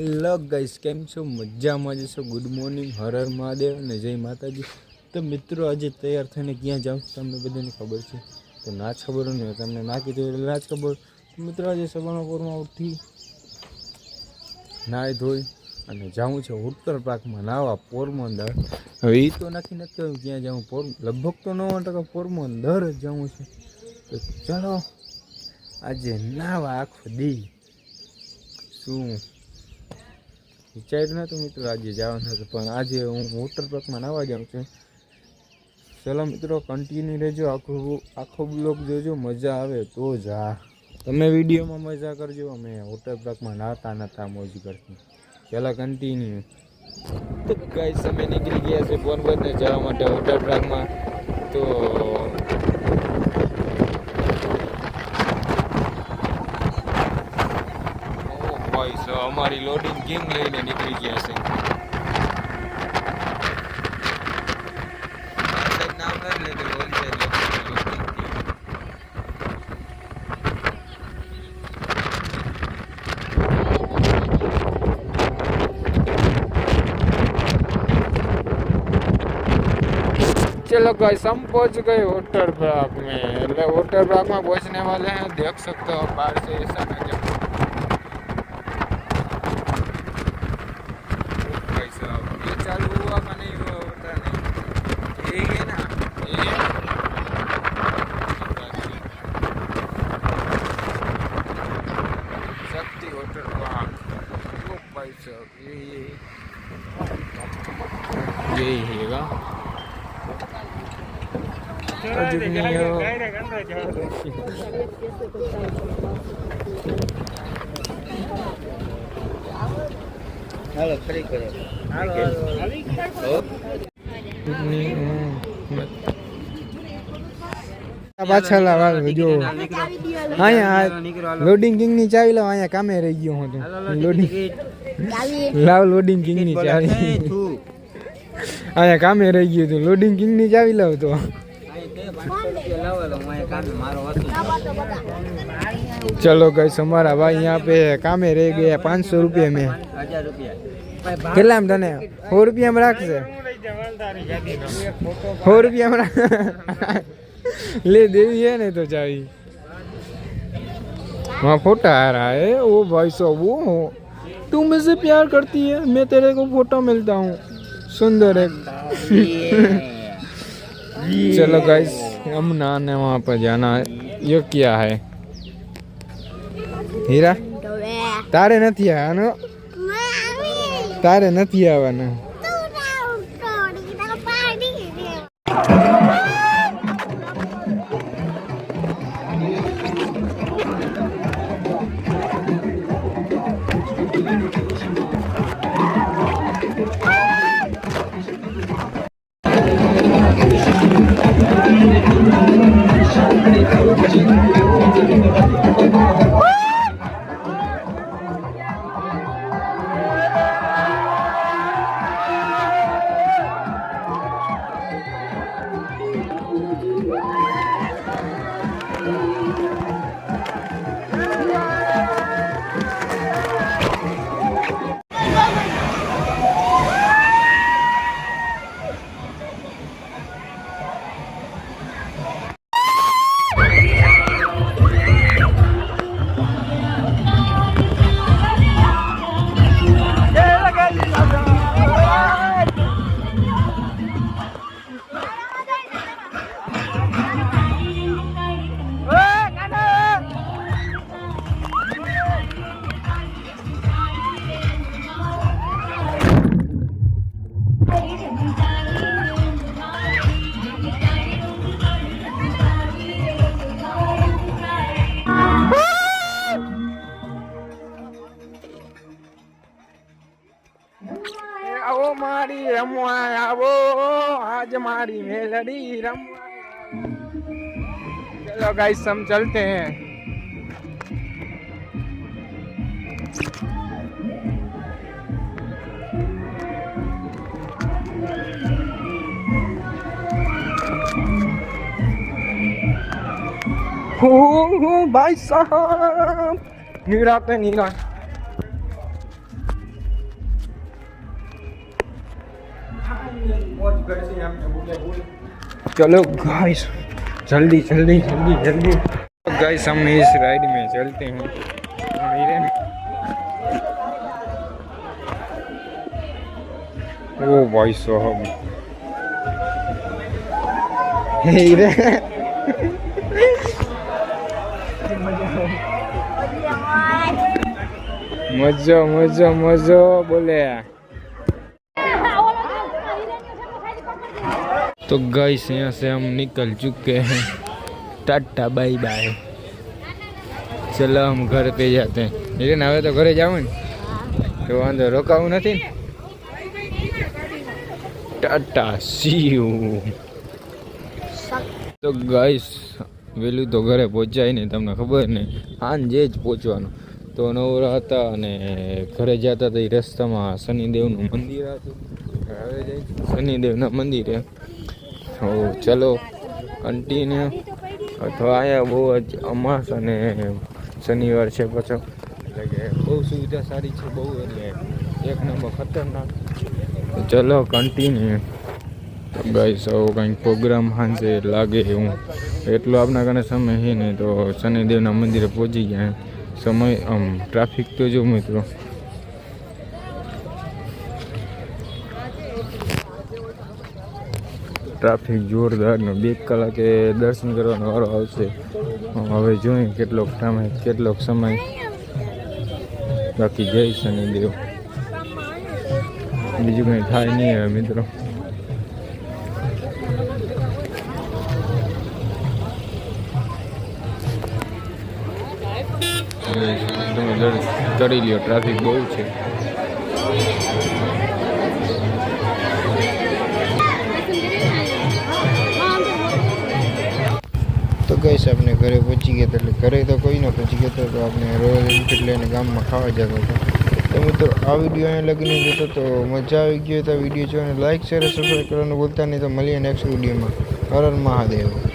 Hello guys, કેમ છો? મજામાં જશો? ગુડ મોર્નિંગ, હર હર મહાદેવ અને જય માતાજી. તો મિત્રો, આજે તૈયાર થઈને ક્યાં જાઉં તમને બધાને ખબર છે, તો ના જ ખબર હોય ને તમને ના કીધું એટલે ના જ ખબર. મિત્રો, આજે સવારના પોરમાં ઉઠી નાહી ધોઈ અને જાઉં છે ઉત્તર પાકમાં નાહવા પોરબંદર. હવે એ તો નથી કહ્યું ક્યાં જાઉં, લગભગ તો 90% પોરબંદર જ જવું છે. તો ચાલો આજે નાહવા આખો દી. શું વિચાર્યું નહોતું મિત્રો આજે જવાનું હતું, પણ આજે હું વોટર પાર્કમાં નાહવા જાઉં છું. ચલો મિત્રો, કન્ટિન્યુ રહેજો, આખો બ્લોગ જોજો, મજા આવે તો જા. તમે વિડીયોમાં મજા કરજો, અમે વોટર પાર્કમાં નાહતા નતા મોજ કરતી. ચલો કન્ટિન્યુ. તો ગાઈસ, અમે નીકળી ગયા છે પોરબંદર જવા માટે વોટર પાર્કમાં. તો અમારી લોડિંગ ગેમ લઈને નીકળી ગયા છે. चलो गाइस, हम पहुंच गए वाटर पार्क में। એટલે वाटर पार्क में पहुंचने वाले हैं, देख सकते हो बाहर से ऐसा नजारा। ये चालू हुआ का नहीं हुआ होता नहीं, यही है ना, ये शक्ति वाटर पार्क। ओ भाई साहब, ये हैगा હાલો ફરી કરો. પાછળ જો અહીંયા લોડિંગ કિંગ ની ચાવી લાવ, અહીંયા કામે રહી ગયો હું તો. લોડિંગ લાવ, લોડિંગ કિંગ ની ચાવી અહીંયા કામે રહી ગયું હતું. લોડિંગ કિંગ ની ચાવી લાવ તો. चलो गाइस, हमारा भाई यहाँ पे कामे रह गया 500 रुपये में। 1000 रुपया કેટલા તને 100 રૂપિયા રાખશે? 100 રૂપિયા ले देवी है नहीं तो चावी वहाँ फोटा आ रहा है। ओ भाई साहब, वो तू मुझसे प्यार करती है, मैं तेरे को फोटो मिलता हूँ सुंदर है। चलो गाइस, हम नहाने वहाँ पर जाना है। ये क्या है हीरा? तारे नहीं आवाना, तारे नहीं आवाना। आओ मारी रमवा, आओ आज मारी मेलडी रमवा। चलो गाइस, हम चलते हैं। भाई साहब, नीरा पे नीरा चलो गाइस जल्दी जल्दी जल्दी जल्दी गाइस हम इस राइड में चलते हैं ओ भाई साहब मजा मजा मजा बोले तो गाइस यहाँ से हम निकल चुके हैं टाटा बाय बाय चलो हम घर पे जाते हैं लेकिन હવે તો ઘરે જાવું ને તો વાંધો રોકાવું નથી ને ટાટા સી યુ તો ગાઈસ વેલું તો ઘરે પહોંચાય નહીં તમને ખબર ને સાંજે જ પહોંચવાનું તો નવરા હતા અને ઘરે જતા હતા એ રસ્તામાં શનિદેવનું મંદિર હતું હવે જઈ શનિદેવના મંદિરે તો ચલો કન્ટિન્યુ અથવા અહીંયા બહુ જ અમાસ અને શનિવાર છે પાછો એટલે કે બહુ સુવિધા સારી છે બહુ એટલે એક નંબર ખતરનાક તો ચલો કન્ટિન્યુ તો ગાઈસ આવો કંઈક પ્રોગ્રામ સાંજે લાગે હું એટલો આપણા કારણે સમય છે ને તો શનિદેવના મંદિરે પહોંચી ગયા સમય આમ ટ્રાફિક તો જો મિત્રો ટ્રાફિક જોરદારનો 2 કલાકે દર્શન કરવાનો વારો આવશે હવે જોઈએ કેટલોક સમય બાકી જય શનિદેવ બીજું કંઈ થાય નહીં હવે મિત્રો કરી લ્યો ટ્રાફિક બહુ છે તો ગઈશ આપણે ઘરે પહોંચી ગયા એટલે ઘરે તો કોઈ ન પહોંચી ગયો તો આપણે રોયલ એન્ફિલ્ડ લઈને ગામમાં ખાવા જતો હતો તો મિત્રો આ વિડીયો અહીંયા લગીને જોતો તો મજા આવી ગયો તો વિડીયો જોઈને લાઈક શેર સબસ્ક્રાઈબ કરવાનું ભૂલતા નહીં તો મળીએ નેક્સ્ટ વિડીયોમાં હર હર મહાદેવ